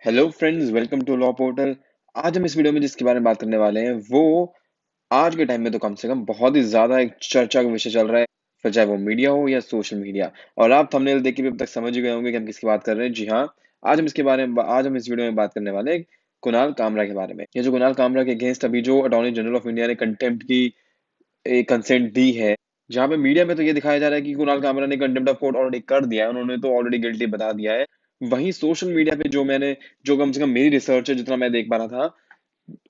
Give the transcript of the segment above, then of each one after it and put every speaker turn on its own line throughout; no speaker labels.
Hello friends, welcome to law portal. आज हम इस वीडियो में जिसके बारे में बात करने वाले हैं वो आज के टाइम में तो कम से कम बहुत ही ज्यादा एक चर्चा का विषय चल रहा है, फिर चाहे वो मीडिया हो या सोशल मीडिया। और आप थंबनेल देख के भी अब तक समझ ही गए होंगे कि हम किसकी बात कर रहे हैं। जी हाँ, आज हम इस वीडियो में बात करने वाले हैं कुणाल कामरा के बारे में। ये जो कुणाल कामरा के अगेंस्ट अभी जो अटॉर्नी जनरल ऑफ इंडिया ने कंटेम्प्ट की एक कंसेंट दी है, जहां पे मीडिया में तो ये दिखाया जा रहा है कि कुणाल कामरा ने कंटेम्प्ट ऑफ कोर्ट ऑलरेडी कर दिया है, उन्होंने तो ऑलरेडी गिल्टी बता दिया है। वहीं सोशल मीडिया पे जो कम से कम मेरी रिसर्च है, जितना मैं देख पा रहा था,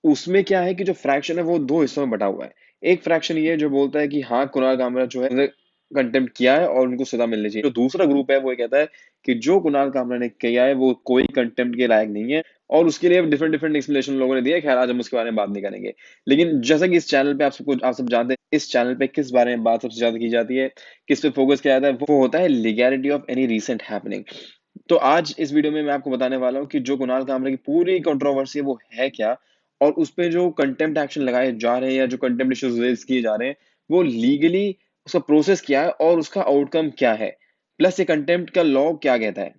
उसमें क्या है कि जो फ्रैक्शन है वो दो हिस्सों में बटा हुआ है। एक फ्रैक्शन ये है जो बोलता है कि हाँ, कुणाल कामरा जो है कंटेम्प्ट किया है और उनको सजा मिलनी चाहिए। जो दूसरा ग्रुप है वो ये कहता है कि जो कुणाल कामरा ने किया है वो कोई कंटेम्प्ट के लायक नहीं है, और उसके लिए डिफरेंट डिफरेंट एक्सप्लेनेशन लोगों ने दिया। खैर, आज हम उसके बारे में बात नहीं करेंगे। लेकिन जैसा कि इस चैनल पे आप सब जानते हैं, इस चैनल पे किस बारे में बात सबसे ज्यादा की जाती है, किस पे फोकस किया जाता है, वो होता है legality of any recent happening. तो आज इस वीडियो में मैं आपको बताने वाला हूँ कि जो कुणाल कामरा की पूरी कंट्रोवर्सी है वो है क्या, और उस पे जो कंटेम्प्ट एक्शन लगाए जा रहे हैं या जो कंटेम्प्ट इश्यूज रेज किए जा रहे हैं, वो लीगली उसका प्रोसेस क्या है और उसका आउटकम क्या है, प्लस ये कंटेम्प्ट का लॉ क्या कहता है,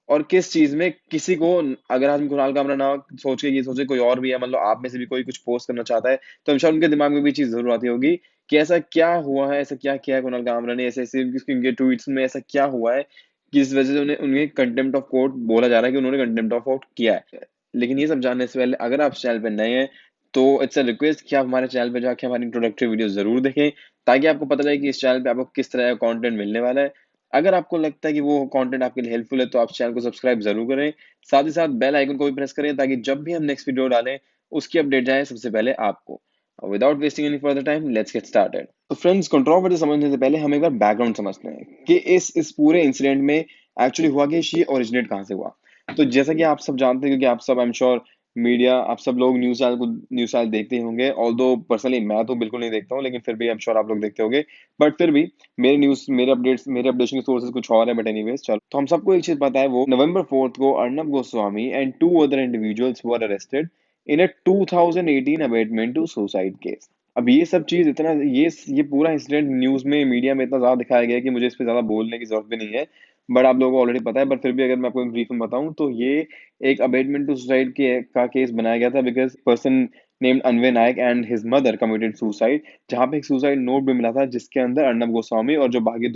और किस चीज में किसी को, अगर हम कुणाल कामरा ना सोच के ये सोचे कोई और भी है, मतलब आप में से भी कोई कुछ पोस्ट करना चाहता है, तो हमेशा उनके दिमाग में भी चीज जरूर आती होगी कि ऐसा क्या हुआ है, ऐसा क्या किया है कुणाल कामरा ने, ऐसे ऐसे उनके ट्वीट्स में ऐसा क्या हुआ है जिस वजह से उन्हें उन्हें कंटेम्प्ट ऑफ कोर्ट बोला जा रहा है कि उन्होंने कंटेम्प्ट ऑफ कोर्ट किया है। लेकिन ये सब जानने से पहले अगर आप चैनल पे नए हैं तो इट्स अ रिक्वेस्ट कि आप हमारे चैनल पे जाके हमारी इंट्रोडक्टरी वीडियो जरूर देखें, ताकि आपको पता चले कि इस चैनल पे आपको किस तरह का कंटेंट मिलने वाला है। अगर आपको लगता है कि वो कंटेंट आपके लिए हेल्पफुल है तो आप चैनल को सब्सक्राइब जरूर करें, साथ ही साथ बेल आइकन को भी प्रेस करें ताकि जब भी हम नेक्स्ट वीडियो डालें उसकी अपडेट जाए सबसे पहले आपको। Without wasting any further time, let's get started. तो फ्रेंड्स, कंट्रोवर्सी समझने से पहले हम एक बार बैकग्राउंड समझते हैं कि इस पूरे इंसिडेंट में एक्चुअली हुआ कि ये ओरिजिनेट कहाँ से हुआ। तो जैसा कि आप सब जानते हैं, क्योंकि आप सब, आई एम श्योर, मीडिया, आप सब लोग न्यूज चैनल देखते ही होंगे। ऑल्दो पर्सनली मैं तो बिल्कुल नहीं देखता हूँ, लेकिन फिर भी आई एम श्योर आप लोग देखते होंगे। बट फिर भी मेरे अपडेशन के सोर्सेज कुछ और है। बट एनीवेज, चलो, तो हम सबको एक चीज पता है, वो November 4 को Arnab Goswami and two other individuals were arrested in a 2018 abetment to suicide case. अब ये सब चीज इतना, ये पूरा इंसिडेंट न्यूज में, मीडिया में इतना ज्यादा दिखाया गया है कि मुझे इस पे ज्यादा बोलने की जरूरत भी नहीं है। बट आप लोगों को ऑलरेडी पता है। बट फिर भी अगर मैं आपको ब्रीफ में बताऊं तो ये एक अबेटमेंट टू सुसाइड का केस बनाया गया था, because person named Anvay Naik and his mother committed suicide, जहां पे एक सुसाइड नोट भी मिला था जिसके अंदर अर्नब गोस्वामी और जो बाकी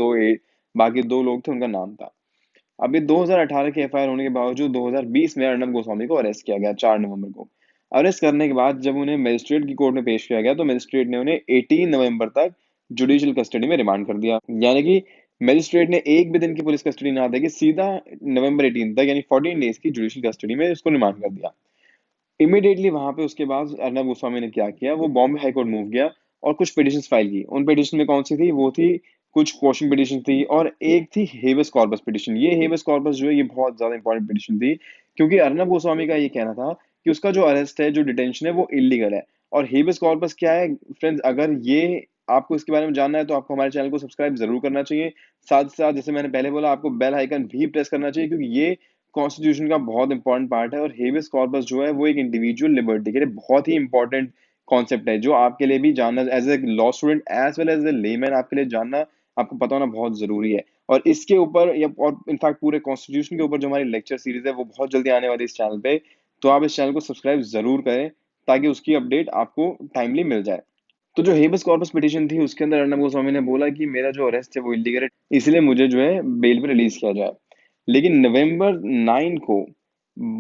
दो लोग थे उनका नाम था। अभी 2018 के एफआईआर होने के बावजूद 2020 में अर्नब गोस्वामी को अरेस्ट किया गया, 4 नवंबर को। अरेस्ट करने के बाद जब उन्हें मजिस्ट्रेट की कोर्ट में पेश किया गया तो मजिस्ट्रेट ने उन्हें 18 नवंबर तक जुडिशियल कस्टडी में रिमांड कर दिया। यानी कि मजिस्ट्रेट ने एक भी दिन की पुलिस कस्टडी ना देके सीधा November 18 तक, यानी 14 डेज की जुडिशियल कस्टडी में उसको रिमांड कर दिया। इमीडिएटली वहां पे उसके बाद अर्नब गोस्वामी ने क्या किया, वो बॉम्बे हाई कोर्ट मूव गया और कुछ पिटिशंस फाइल की। उन पिटिशन में कौन सी थी, वो थी कुछ क्वेश्चन पिटिशन थी और एक थी हेबस कॉर्पस पिटिशन। ये हेबस कॉर्पस जो है ये बहुत ज्यादा इंपॉर्टेंट पिटिशन थी, क्योंकि अर्नब गोस्वामी का ये कहना था कि उसका जो अरेस्ट है, जो डिटेंशन है, वो इलीगल है। और हेबस कॉर्पस क्या है फ्रेंड्स, अगर ये आपको इसके बारे में जानना है तो आपको हमारे चैनल को सब्सक्राइब जरूर करना चाहिए। साथ साथ, जैसे मैंने पहले बोला, आपको बेल आइकन भी प्रेस करना चाहिए, क्योंकि ये कॉन्स्टिट्यूशन का बहुत इंपॉर्टेंट पार्ट है। और हेबियस कॉर्पस जो है वो एक इंडिविजुअल लिबर्टी के लिए बहुत ही इंपॉर्टेंट कॉन्सेप्ट है, जो आपके लिए भी जानना, as a law student as well as a layman, आपके लिए जानना, आपको पता होना बहुत जरूरी है। और इसके ऊपर, या और इनफैक्ट पूरे कॉन्स्टिट्यूशन के ऊपर जो हमारी लेक्चर सीरीज है वो बहुत जल्दी आने वाली है इस चैनल पे। तो आप इस चैनल को सब्सक्राइब जरूर करें ताकि उसकी अपडेट आपको टाइमली मिल जाए। तो जो हेबस कॉर्पस पिटीशन थी उसके अंदर अर्नब गोस्वामी ने बोला कि मेरा जो अरेस्ट है वो इलीगल है, इसलिए मुझे जो है बेल पे रिलीज किया जाए। लेकिन November 9 को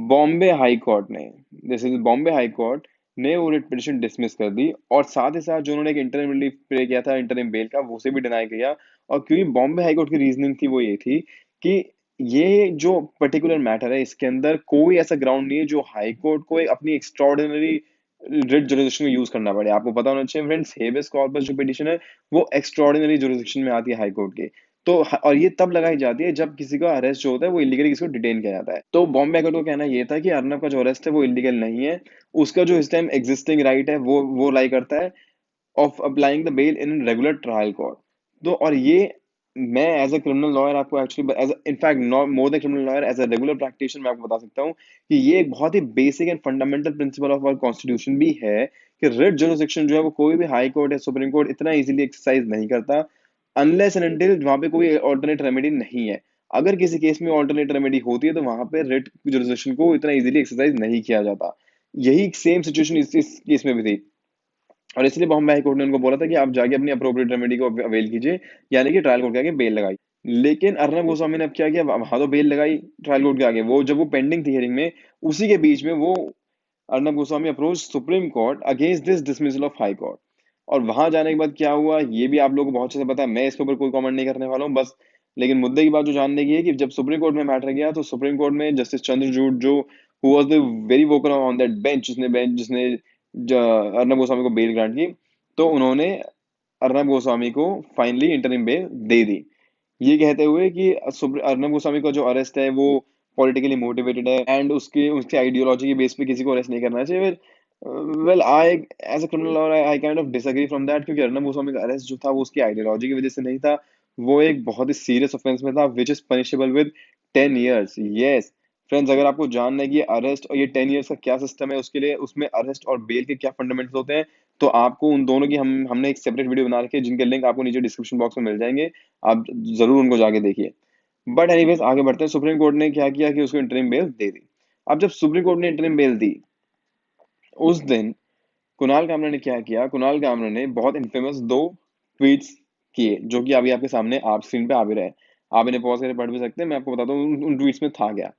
बॉम्बे हाई कोर्ट ने, जैसे बॉम्बे हाई कोर्ट ने वो रिट पिटीशन डिसमिस कर दी, और साथ ही साथ जो उन्होंने एक इंटरिम रिलीफ पे किया था, इंटरिम बेल का, वो उसे भी डिनाई किया। और क्योंकि बॉम्बे हाई कोर्ट की रीजनिंग थी वो ये थी कि ये जो पर्टिकुलर मैटर है इसके अंदर कोई ऐसा ग्राउंड नहीं है जो हाई कोर्ट को अपनी एक्स्ट्रॉर्डिनरी रिट जुरिस्डिक्शन में यूज करना पड़े। आपको पता होना चाहिए फ्रेंड्स, हेबियस कॉर्पस जो पिटीशन है वो एक्स्ट्रॉर्डिनरी जुरिस्डिक्शन में आती है हाई कोर्ट के। तो और ये तब लगाई जाती है जब किसी का अरेस्ट जो होता है वो इलीगली किसी को डिटेन किया जाता है। तो बॉम्बे हाई कोर्ट का कहना ये था कि अर्नब का जो अरेस्ट है वो इलीगल नहीं है, उसका जो इस टाइम एग्जिस्टिंग राइट है वो लाई करता है of applying the bail in regular trial court. तो और ये, मैं एज अ क्रिमिनल लॉयर आपको actually, as in fact not more than criminal lawyer, as a regular practitioner मैं आपको बता सकता हूँ कि ये एक बहुत ही basic and fundamental principle of our constitution भी है कि रिट जुरिस्डिक्शन जो है वो कोई भी हाई कोर्ट या सुप्रीम कोर्ट इतना इजीली एक्सरसाइज नहीं करता, अनलेस एंड अनटिल वहां पे कोई ऑल्टरनेट रेमेडी नहीं है। अगर किसी केस में ऑल्टरनेट रेमेडी होती है तो वहां पे रिट जुरिसडिक्शन को इतना इजीली एक्सरसाइज नहीं किया जाता। यही सेम सिचुएशन इस केस में भी थी, और इसलिए बॉम्बे हाई कोर्ट ने उनको बोला था कि आप जाके अपनी अप्रोप्रिएट रेमेडी को अवेल कीजिए, यानी कि ट्रायल कोर्ट के आगे बेल लगाई। लेकिन अर्नब गोस्वामी ने अब क्या किया, वहां तो बेल लगाई ट्रायल कोर्ट के आगे, वो जब वो पेंडिंग थी हियरिंग में, उसी के बीच में वो Arnab Goswami approach supreme court against this dismissal of high court. और वहां जाने के बाद क्या हुआ ये भी आप लोगों को बहुत अच्छे से पता है, मैं इसके ऊपर कोई कमेंट नहीं करने वाला हूँ बस। लेकिन मुद्दे की बात जो जानने की है कि जब सुप्रीम कोर्ट में मैटर गया तो सुप्रीम कोर्ट में जस्टिस चंद्रचूड़ जो who was the very vocal on that bench जिसने अर्नब गोस्वामी को बेल ग्रांट की, तो उन्होंने अर्नब गोस्वामी को फाइनली इंटरिम बेल दे दी, ये कहते हुए कि अर्नब गोस्वामी का जो अरेस्ट है वो पॉलिटिकली मोटिवेटेड है एंड उसके उसके आइडियोलॉजी के बेस पे किसी को अरेस्ट नहीं करना चाहिए। Well I as a criminal lawyer I kind of disagree from that, क्योंकि अर्नब गोस्वामी का अरेस्ट जो था वो उसकी आइडियोलॉजी की वजह से नहीं था, वो एक बहुत ही सीरियस ऑफेंस में था which is punishable with 10 years। Yes friends, अगर आपको जानना है कि अरेस्ट और ये 10 years का क्या सिस्टम है, उसके लिए उसमें अरेस्ट और बेल के क्या फंडामेंटल्स होते हैं, तो आपको उन दोनों की हमने एक सेपरेट वीडियो बना रखी है जिनके लिंक आपको नीचे डिस्क्रिप्शन बॉक्स में मिल जाएंगे, आप जरूर उनको जाके देखिए। बट एनीवेज आगे बढ़ते हैं, सुप्रीम कोर्ट ने क्या किया कि उसको इंटरिम बेल दे दी। अब जब सुप्रीम कोर्ट ने इंटरिम बेल दी, उस दिन कुणाल कामरा ने क्या किया, कुणाल कामरा ने बहुत इन्फेमस दो ट्वीट्स किए जो कि अभी आपके सामने आप स्क्रीन पे आ भी रहे हैं, आप इन्हें पॉज करके पढ़ भी सकते हैं, मैं आपको बताता हूँ उन ट्वीट्स में था क्या।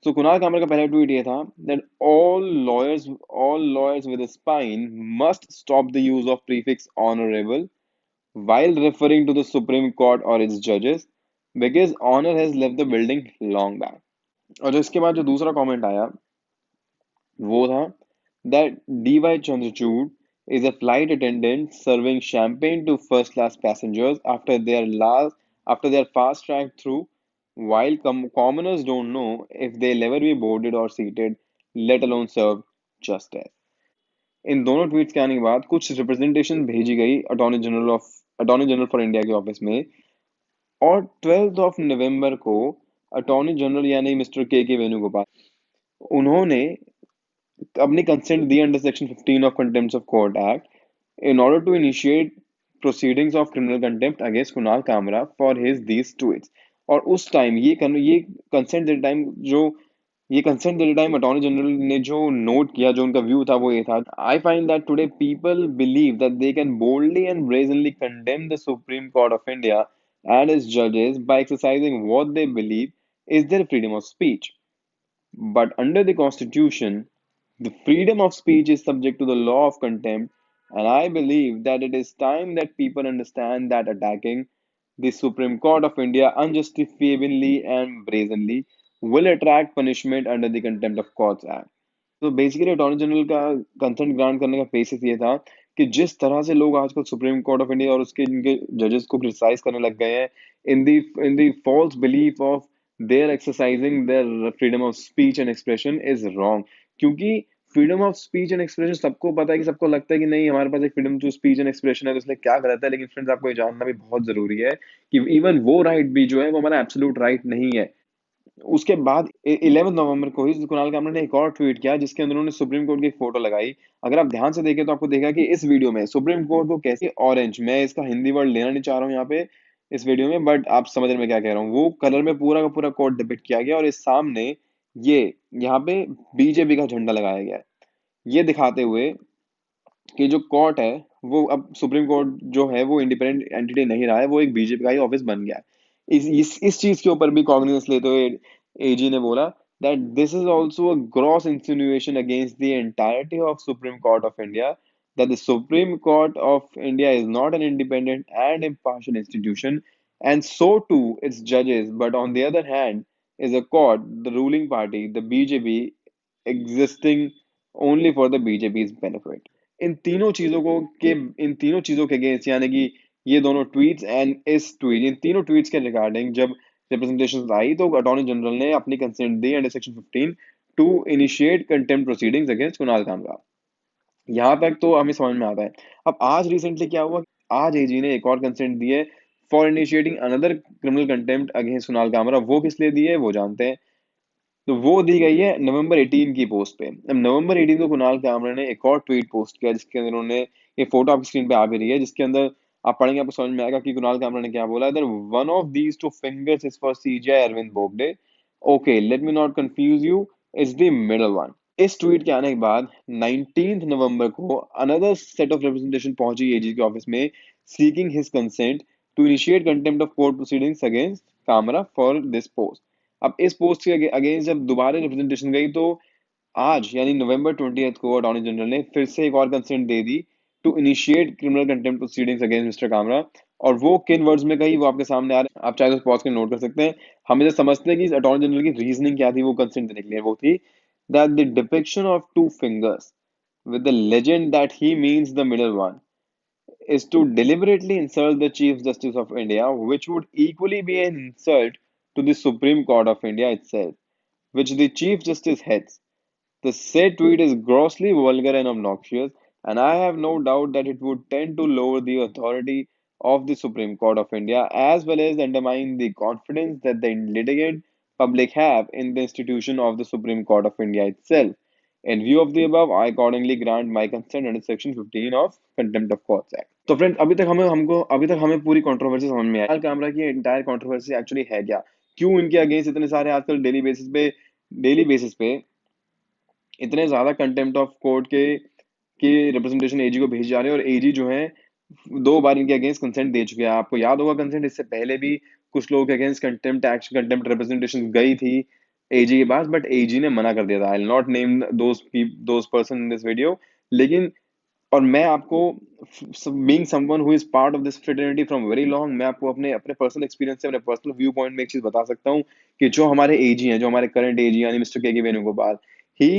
तो कुणाल कामरा का पहला ट्वीट ये था that all lawyers with spine must stop the use of prefix honourable while referring to the Supreme Court or its judges because honor has left the building long back। और इसके बाद जो दूसरा कमेंट आया वो था that D.Y. Chandrachud is a flight attendant serving champagne to first class passengers after their fast track through, while commoners don't know if they'll ever be boarded or seated, let alone served justice। इन दोनों tweets के आने के बाद कुछ representation भेजी गई attorney general for India के office में, और 12 नवंबर को अटॉर्नी जनरल यानी मिस्टर के वेणुगोपाल, उन्होंने अपनी कंसेंट दी under section 15 of contempt of court act in order to initiate proceedings of criminal contempt against Kunal Kamra for his these tweets। और उस टाइम ये कंसेंट देते टाइम जो ये कंसेंट देते टाइम अटॉर्नी जनरल ने जो नोट किया, जो उनका व्यू था वो ये था, I find that today people believe that they can boldly and brazenly condemn the Supreme Court of India and its judges by exercising what they believe is their freedom of speech, but under the Constitution, the freedom of speech is subject to the law of contempt, and I believe that it is time that people understand that attacking the Supreme Court of India unjustifiably and brazenly will attract punishment under the Contempt of Courts Act। तो basically attorney general का concern grant करने का basis ये था कि जिस तरह से लोग आजकल सुप्रीम कोर्ट ऑफ इंडिया और उसके इनके जजेस को क्रिटिसाइज करने लग गए हैं in the false belief of their exercising their freedom of speech and expression is wrong. क्योंकि freedom of speech and expression सबको पता है कि सबको लगता है कि नहीं हमारे पास एक freedom to speech and expression है तो इसलिए क्या गलत है, लेकिन फ्रेंड्स आपको ये जानना भी बहुत जरूरी है कि इवन वो राइट भी जो है वो हमारा एब्सोल्यूट राइट नहीं है। उसके बाद 11 नवंबर को ही कुणाल कामरा ने एक और ट्वीट किया जिसके अंदर उन्होंने सुप्रीम कोर्ट की एक फोटो लगाई। अगर आप ध्यान से देखें तो आपको देखा कि इस वीडियो में सुप्रीम कोर्ट को कैसे ऑरेंज, मैं इसका हिंदी वर्ड लेना नहीं चाह रहा हूँ यहाँ पे इस वीडियो में, बट आप समझ रहे मैं क्या कह रहा हूँ, वो कलर में पूरा का पूरा कोर्ट डिपिक्ट किया गया और इस सामने ये यहाँ पे बीजेपी का झंडा लगाया गया है, ये दिखाते हुए कि जो कोर्ट है वो अब सुप्रीम कोर्ट जो है वो इंडिपेंडेंट एंटिटी नहीं रहा है, वो एक बीजेपी का ही ऑफिस बन गया है। इस चीज के ऊपर भी कॉग्निजेंस लेते हुए एजी ने बोला that this is also a gross insinuation against the entirety of Supreme Court of India, that the Supreme Court of India is not an independent and impartial institution, and so too its judges, but on the other hand is a court, the ruling party, the BJP, existing only for the BJP's benefit। इन तीनों चीजों को के इन तीनों चीजों के against यानी कि ये दोनों ट्वीट्स एंड इस ट्वीट, इन तीनों ट्वीट्स के रिगार्डिंग जब रिप्रेजेंटेशन आई तो अटॉर्नी जनरल ने अपनी कंसेंट दी under section 15 to initiate contempt proceedings against Kunal Kamra. यहाँ तक तो हमें समझ में आता है। अब आज रिसेंटली क्या हुआ, आज एजी ने एक और कंसेंट दी है for initiating another criminal contempt against Kunal Kamra. वो किस लिए दी है वो जानते हैं, तो वो दी गई है नवंबर 18 की पोस्ट पे। अब नवंबर 18 को कुणाल कामरा ने एक और ट्वीट पोस्ट किया जिसके अंदर उन्होंने, ये फोटो आपकी स्क्रीन पे आ भी रही है, जिसके अंदर आप पढ़ेंगे आपको समझ में आएगा कि कुणाल कामरा ने क्या बोला, that one of these two fingers is for CJ Arvind Bobde, okay let me not confuse you, is the middle one. इस ट्वीट के आने के बाद 19 नवंबर को अनदर सेट ऑफ रिप्रेजेंटेशन पहुंची एजी के ऑफिस में, seeking his consent to initiate contempt of court proceedings against Kamra for this post. अब इस पोस्ट के अगेंस्ट जब दोबारा रिप्रेजेंटेशन गई, तो आज यानी नवंबर 20 को अटॉर्नी जनरल ने फिर से एक और कंसेंट दे दी to initiate criminal contempt proceedings against mister Kamra. और वो किन वर्ड्स में कही वो आपके सामने आ रहे हैं, आप चाहे तो पॉज के नोट कर सकते हैं। हम इसे समझते हैं कि अटॉर्नी जनरल की रीजनिंग क्या थी वो कंसेंट देने के लिए, वो थी that the depiction of two fingers with the legend that he means the middle one is to deliberately insult the Chief Justice of India, which would equally be an insult to the Supreme Court of India itself, which the Chief Justice heads. The said tweet is grossly vulgar and obnoxious, and I have no doubt that it would tend to lower the authority of the Supreme Court of India as well as undermine the confidence that the litigant public have in the institution of the Supreme Court of India itself. In view of the above, I accordingly grant my consent under Section 15 of Contempt of Courts Act. तो friends, अभी तक हमें पूरी controversy समझ में आई। कुणाल कामरा की entire controversy actually है क्या, क्यों इनके अगेंस्ट इतने सारे आजकल डेली बेसिस पे इतने ज्यादा कंटेम्प्ट ऑफ कोर्ट के रिप्रेजेंटेशन एजी को भेजे जा रहे हैं, और एजी जो है 2 बार इनके अगेंस्ट कंसेंट दे चुके हैं। आपको याद होगा कंसेंट इससे पहले भी कुछ लोगों के against contempt action contempt representation गई थी एजी के पास, बट एजी ने मना कर दिया था। I will not name those person in this video, लेकिन और मैं आपको being someone who is part of this fraternity from very long, मैं आपको अपने अपने पर्सनल एक्सपीरियंस से, अपने पर्सनल व्यू पॉइंट में एक चीज बता सकता हूँ कि जो हमारे एजी हैं, जो हमारे करंट एजी यानी मिस्टर के Venugopal, he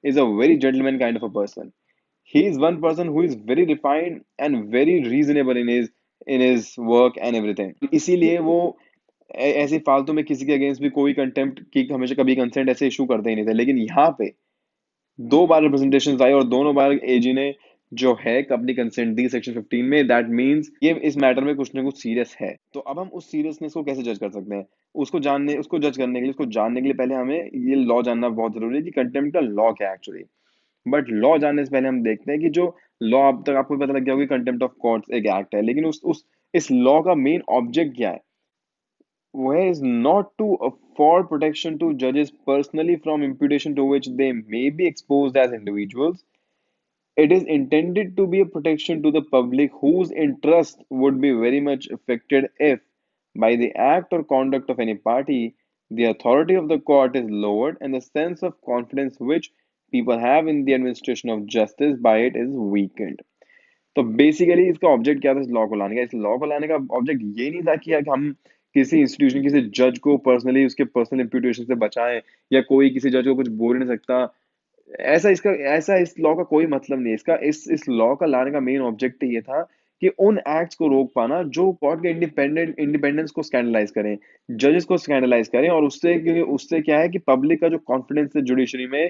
is a very gentleman kind of a person. he is one person who is very refined and very reasonable in his work and everything। इसीलिए वो ऐसे फालतू में किसी के अगेंस्ट भी कोई कंटेम्प्ट की हमेशा कभी कंसेंट ऐसे इशू करते ही नहीं थे। लेकिन यहाँ पे 2 बार रिप्रेजेंटेशन आई और दोनों बार एजी ने जो है अपनी कंसेंट दी सेक्शन 15 में, दैट मींस ये इस मैटर में कुछ ना कुछ सीरियस है। तो अब हम उस सीरियसनेस को कैसे जज कर सकते हैं, उसको जज करने के लिए, उसको जानने के लिए पहले हमें ये लॉ जानना बहुत जरूरी है कि कंटेम्प्ट का लॉ क्या है एक्चुअली। बट लॉ जानने से पहले हम देखते हैं कि जो लॉ, अब तक आपको पता लग गया होगा कंटेम्प्ट ऑफ कोर्ट्स एक एक्ट है, लेकिन उस इस लॉ का मेन ऑब्जेक्ट क्या है, वो है is not to afford protection to जजेस personally from imputation to which they may be exposed as individuals. It is intended to be a protection to the public whose interest would be very much affected if, by the act or conduct of any party, the authority of the court is lowered and the sense of confidence which people have in the administration of justice by it is weakened। तो basically इसका object क्या था इस law को लाने का, इस law को लाने का ऑब्जेक्ट ये नहीं था कि हम किसी इंस्टीट्यूशन, किसी जज को पर्सनली उसके पर्सनल इम्प्यूटेशन से बचाएं, या कोई किसी जज को कुछ बोल नहीं सकता। ऐसा इस लॉ का कोई मतलब नहीं है। इसका इस लॉ का लाने का मेन ऑब्जेक्ट ये था कि उन एक्ट्स को रोक पाना जो कोर्ट के इंडिपेंडेंस को स्कैंडलाइज करें, जजेस को स्कैंडलाइज करें, और उससे क्या है कि पब्लिक का जो कॉन्फिडेंस है जुडिशरी में,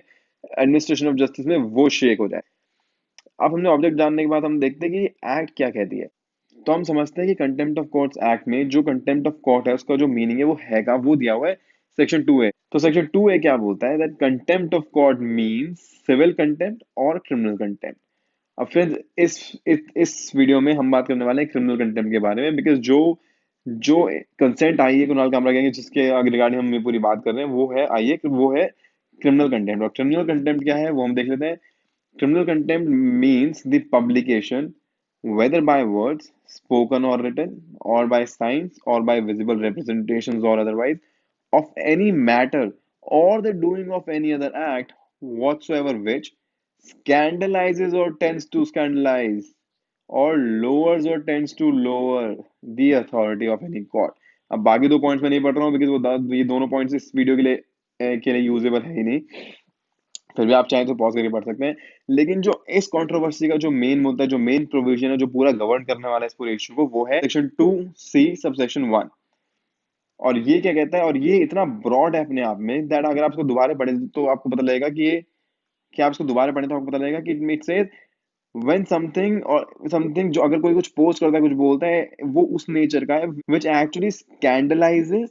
एडमिनिस्ट्रेशन ऑफ जस्टिस में, वो शेक हो जाए। अब हमने ऑब्जेक्ट जानने के बाद हम देखते हैं कि एक्ट क्या कहती है। तो हम समझते हैं कि कंटेम्प्ट ऑफ कोर्ट्स एक्ट में जो कंटेम्प्ट ऑफ कोर्ट है उसका जो मीनिंग है वो हैगा, वो दिया हुआ है सेक्शन 2A। तो सेक्शन 2A क्या बोलता है, that contempt of court means civil contempt और क्रिमिनल कंटेम्प्ट। अब फिर इस वीडियो में हम बात करने वाले हैं क्रिमिनल कंटेम्प्ट के बारे में, बिकॉज जो जो कंसेंट आई है कुणाल कामरा कहेंगे जिसके रिगार्डिंग हम ये पूरी बात कर रहे हैं, वो है क्रिमिनल कंटेम्प्ट। और क्रिमिनल कंटेम्प्ट क्या है वो हम देख लेते हैं। Criminal contempt means the publication, whether by words, spoken or written, or by signs, or by visible representations or otherwise, of any matter or the doing of any other act whatsoever which scandalizes or tends to scandalize, or lowers or tends to lower the authority of any court। अब बाकी 2 points में नहीं पढ़ रहा हूँ because ये दोनों points इस वीडियो के लिए यूजेबल है ही नहीं। फिर भी आप चाहें तो पॉज करके पढ़ सकते हैं। लेकिन जो इस कंट्रोवर्सी का जो मेन मुद्दा है, जो मेन प्रोविजन है, जो पूरा गवर्न करने वाला है इस पूरे इशू को, वो है सेक्शन 2C सबसेक्शन 1। और ये क्या कहता है, और ये इतना ब्रॉड है अपने आप में दैट अगर आप इसको दोबारा पढ़ें तो आपको पता लगेगा कि ये, कि आप इसको दोबारा पढ़ें तो आपको पता लगेगा कि इट सेज व्हेन समथिंग और समथिंग, जो अगर कोई कुछ पोस्ट करता है, कुछ बोलता है, वो उस नेचर का है विच एक्चुअली स्कैंडलाइजेस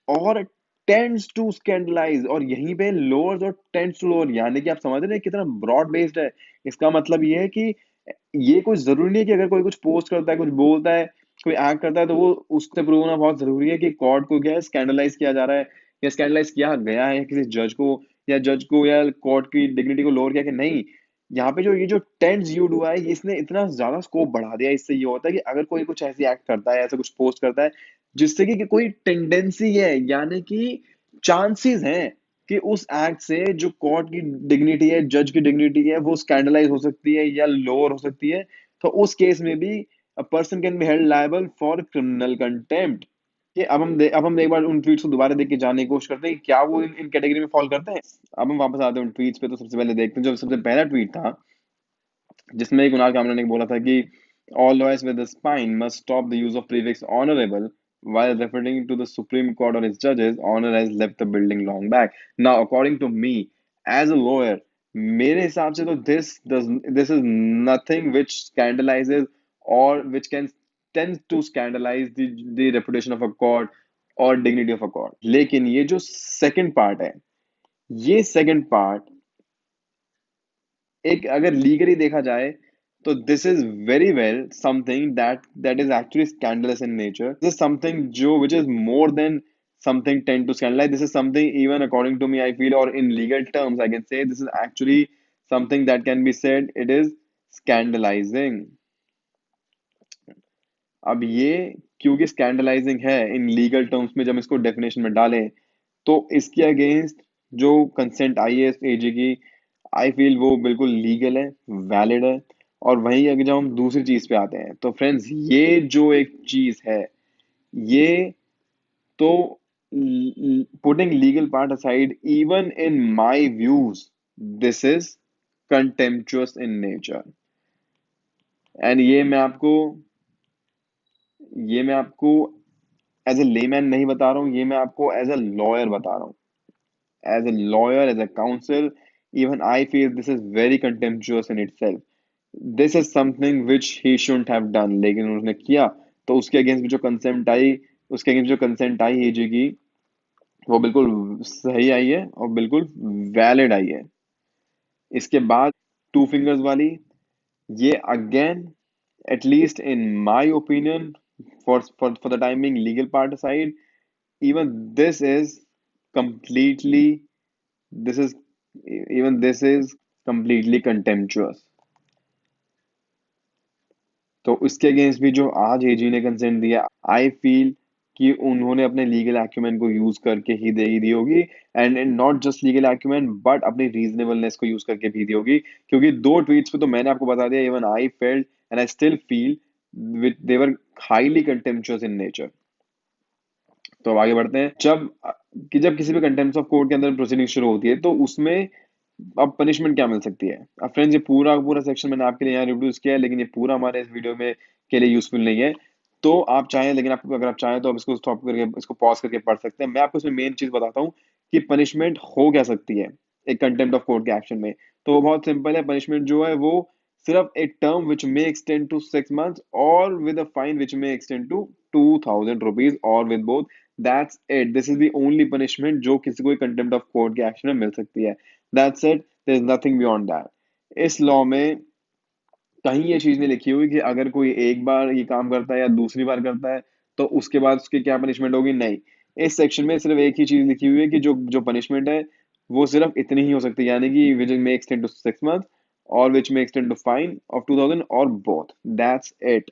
और टेंड्स टू स्कैंडलाइज, और यहीं पे लोअर्स और टेंड्स टू लोअर, यानी कि आप समझ रहे हैं कितना ब्रॉड बेस्ड है। इसका मतलब ये है कि ये कुछ जरूरी नहीं है कि अगर कोई कुछ पोस्ट करता है, कुछ बोलता है, कोई एक्ट करता है, तो वो उससे प्रूव होना बहुत जरूरी है कि कोर्ट को क्या है, स्कैंडलाइज किया जा रहा है या स्कैंडलाइज किया गया है किसी जज को या कोर्ट की डिग्निटी को लोअर किया कि नहीं। यहाँ पे जो ये जो टेंस यूज हुआ है, इसने इतना ज्यादा स्कोप बढ़ा दिया है। इससे ये होता है कि अगर कोई कुछ ऐसी एक्ट करता है, ऐसा कुछ पोस्ट करता है जिससे कि कोई टेंडेंसी है, यानी कि चांसेस हैं कि उस एक्ट से जो कोर्ट की डिग्निटी है, जज की डिग्निटी है, वो स्कैंडलाइज हो सकती है या लोअर हो सकती है। तो उस केस में भी a person can be held liable for criminal contempt. कि अब हम एक बार उन ट्वीट्स को दोबारा देख के जानने की कोशिश करते हैं कि क्या वो इन कैटेगरी में फॉल करते हैं। अब हम वापस आते हैं उन ट्वीट्स पे, तो सबसे पहले देखते हैं जो सबसे पहला ट्वीट था, जिसमें कुणाल कामरा ने बोला था कि all lawyers with a spine must stop the use of prefix honorable while referring to the Supreme Court or its judges. Honor has left the building long back. Now, according to me, as a lawyer, मेरे हिसाब से तो this is nothing which scandalizes or which can tend to scandalize the reputation of a court or dignity of a court. लेकिन ये जो second part है, ये second part एक अगर लीगली देखा जाए, तो this is very well something that is actually scandalous in nature. This is something जो which is more than something tends to scandalize. This is something even according to me I feel, और in legal terms I can say this is actually something that can be said it is scandalizing. अब ये क्योंकि स्कैंडलाइजिंग है इन legal terms में, जब इसको definition में डालें तो इसके अगेंस्ट जो कंसेंट आई है एजी की, आई फील वो बिल्कुल लीगल है, वैलिड है। और वहीं अगर जब हम दूसरी चीज पे आते हैं, तो फ्रेंड्स ये जो एक चीज है, ये तो putting legal part aside, even in my views this is contemptuous in nature. And ये मैं आपको एज ए लेमैन नहीं बता रहा हूँ, ये मैं आपको एज अ लॉयर बता रहा हूँ। As a lawyer, as a counsel, even I feel this is very contemptuous in itself. This is something which he shouldn't have done, लेकिन उसने किया, तो उसके अगेंस्ट जो कंसेंट आई एजी की, वो बिल्कुल सही आई है और बिल्कुल वैलिड आई है। इसके बाद टू फिंगर्स वाली, ये again, at least in my opinion, for the time being, legal part aside, even this is completely this is even this is completely contemptuous। तो उसके अगेंस्ट भी जो आज एजी ने कंसेंट दिया, आई फील कि उन्होंने अपने लीगल एक्यूमेंट को यूज करके ही दी होगी। And not just legal acumen but अपनी रीजनेबलनेस को यूज करके भी दी होगी, क्योंकि दो ट्वीट्स पे तो मैंने आपको बता दिया, even I felt and I still feel they were highly contemptuous in nature. तो अब आगे बढ़ते हैं। जब किसी भी कंटेम्प्ट ऑफ कोर्ट के अंदर प्रोसीडिंग शुरू होती है, तो उसमें अब पनिशमेंट क्या मिल सकती है। अब फ्रेंड्स, ये पूरा पूरा सेक्शन मैंने आपके लिए यहाँ रिप्रोड्यूस किया है, लेकिन ये पूरा हमारे इस वीडियो में के लिए यूजफुल नहीं है। तो आप चाहें, लेकिन आप अगर आप चाहें तो आप इसको स्टॉप करके, इसको पॉज करके पढ़ सकते हैं। मैं आपको इसमें मेन चीज बताता हूँ कि पनिशमेंट हो क्या सकती है एक कंटेम्प्ट ऑफ कोर्ट के एक्शन में। तो वो बहुत सिंपल है। पनिशमेंट जो है वो सिर्फ a term which may extend to 6 months और with a fine which may extend to 2,000 rupees और with both. That's it. This is the only punishment जो किसी को कंटेम्प्ट ऑफ कोर्ट के एक्शन में मिल सकती है। That's it, there is nothing beyond that. इस लॉ में कहीं ये चीज नहीं लिखी हुई कि अगर कोई एक बार ये काम करता है या दूसरी बार करता है तो उसके बाद उसकी क्या पनिशमेंट होगी, नहीं। इस सेक्शन में सिर्फ एक ही चीज लिखी हुई है कि जो जो पनिशमेंट है वो सिर्फ इतनी ही हो सकती है, यानी कि which may extend to 6 months और which may extend to fine of 2,000 और बोथ। That's it.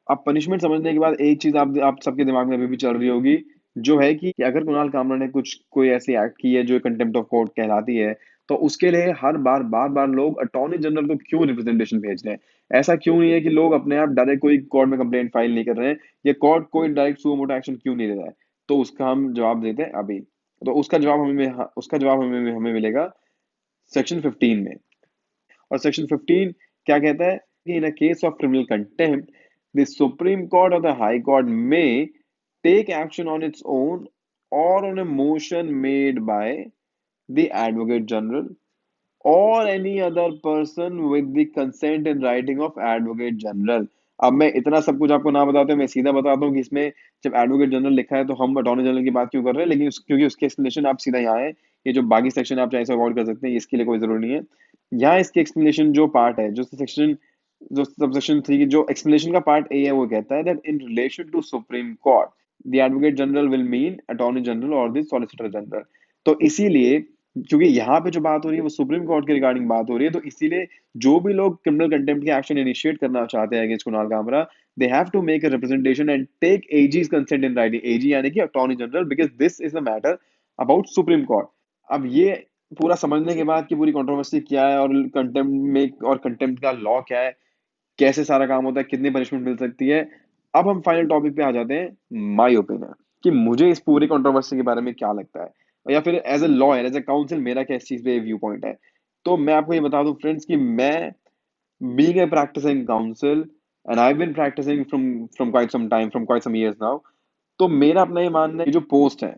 अब पनिशमेंट समझने के बाद एक चीज आप सबके दिमाग में अभी भी चल रही होगी, जो है कि अगर कुणाल कामरा ने कोई ऐसी एक्ट की है जो कंटेम्प्ट ऑफ कोर्ट कहलाती है, तो उसके लिए हर बार बार लोग अटॉर्नी जनरल को क्यों रिप्रेजेंटेशन भेज रहे हैं। ऐसा क्यों नहीं है कि लोग अपने आप डायरेक्ट कोई कोर्ट में कंप्लेंट फाइल नहीं कर रहे हैं, या कोर्ट कोई डायरेक्ट सुओ मोटो एक्शन क्यों नहीं ले रहा है। तो उसका हम जवाब देते हैं अभी। तो उसका जवाब हमें मिलेगा सेक्शन 15 में। और सेक्शन 15 क्या कहता है कि in a case of criminal contempt, the Supreme Court और द हाई कोर्ट में take action on its own और on a motion made by the advocate general or any other person with the consent in writing of advocate general। अब मैं इतना सब कुछ आपको ना बताते हुए मैं सीधा बताता हूँ कि इसमें जब एडवोकेट जनरल लिखा है तो हम अटॉर्नी जनरल की बात क्यों कर रहे हैं, लेकिन क्योंकि उसकी एक्सप्लेनेशन आप सीधा यहाँ है। ये जो बाकी सेक्शन आप चाहे से अवॉइड कर सकते हैं, इसके लिए कोई जरूरी नहीं है। यहाँ इसकी एक्सप्लेनेशन जो पार्ट है, जो सेक्शन जो सबसेक्शन 3 की जो एक्सप्लेनेशन का पार्ट ए है वो कहता है that in relation to supreme court the advocate general will mean attorney general और द सॉलिसिटर जनरल। तो इसीलिए क्योंकि यहाँ पे जो बात हो रही है वो सुप्रीम कोर्ट के रिगार्डिंग बात हो रही है, तो इसीलिए जो भी लोग क्रिमिनल कंटेम्प्ट के एक्शन इनिशिएट करना चाहते हैं against Kunal Kamra, they have to make a representation and take AG's consent in writing, AG यानी कि attorney general, because this is a matter about Supreme Court. अब ये पूरा समझने के बाद कि पूरी कंट्रोवर्सी क्या है और कंटेम्प्ट में और कंटेम्प्ट का लॉ क्या है, कैसे सारा काम होता है, कितनी पनिशमेंट मिल सकती है, अब हम फाइनल टॉपिक पे आ जाते हैं, माय ओपिनियन, कि मुझे इस पूरी कंट्रोवर्सी के बारे में क्या लगता है, या फिर as a lawyer as a counsel मेरा क्या इस चीज पे व्यू पॉइंट है। तो मैं आपको ये बता दूं फ्रेंड्स कि मैं being a practicing counsel and I been practicing from quite some time, from quite some years now, तो मेरा अपना ये मानना है कि जो पोस्ट है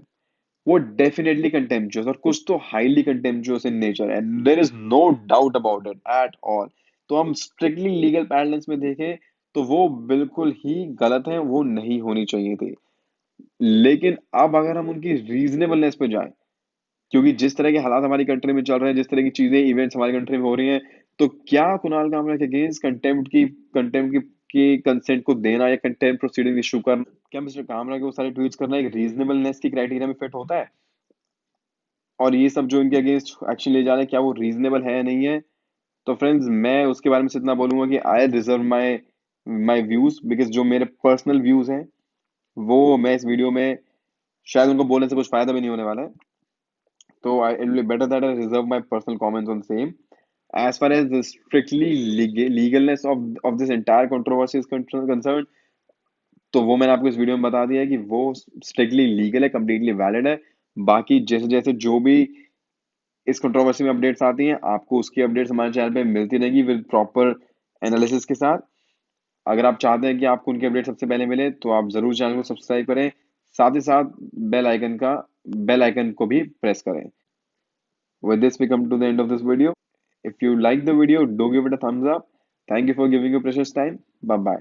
वो डेफिनेटली कंटेम्पचुअस और कुछ तो हाईली कंटेम्पचुअस इन नेचर है, there is no doubt about it at all. तो हम स्ट्रिक्टली लीगल पैरेलल्स में देखें तो वो बिल्कुल ही गलत है, वो नहीं होनी चाहिए थी। लेकिन अब अगर हम उनकी रीजनेबलनेस पे जाएं, क्योंकि जिस तरह के हालात हमारी कंट्री में चल रहे हैं, जिस तरह की चीजें इवेंट्स हमारी कंट्री में हो रही हैं, तो क्या कुणाल कामरा के अगेंस्ट कंटेम्प्ट की कंसेंट को देना या कंटेम्प्ट प्रोसीडिंग इशू करना, क्या मिस्टर कामरा के वो सारे ट्वीट्स करना एक रीजनेबलनेस की क्राइटेरिया में फिट होता है? और ये सब जो इनके अगेंस्ट एक्शन ले जा रहे हैं क्या वो रीजनेबल है या नहीं है? तो फ्रेंड्स मैं उसके बारे में सिर्फ इतना बोलूंगा कि I reserve my my views, because जो मेरे पर्सनल व्यूज हैं वो मैं इस वीडियो में शायद उनको बोलने से कुछ फायदा भी नहीं होने वाला है, तो I it will be better that I reserve my personal comments on same. as far as the strictly legalness of this entire controversy is concerned, तो वो मैंने आपको इस वीडियो में बता दिया है कि वो स्ट्रिक्टली लीगल है, कंप्लीटली वैलिड है। बाकी जैसे जैसे जो भी इस कंट्रोवर्सी में अपडेट्स आती हैं, आपको उसकी अपडेट्स हमारे चैनल पे मिलती रहेगी विद प्रॉपर एनालिसिस के साथ। अगर आप चाहते हैं कि आपको उनके अपडेट सबसे पहले मिले तो आप जरूर चैनल को सब्सक्राइब करें, साथ ही साथ बेल आइकन को भी प्रेस करें। With this, we come to the end of this video. If you like the video, do give it a thumbs up. Thank you for giving your precious time. Bye bye.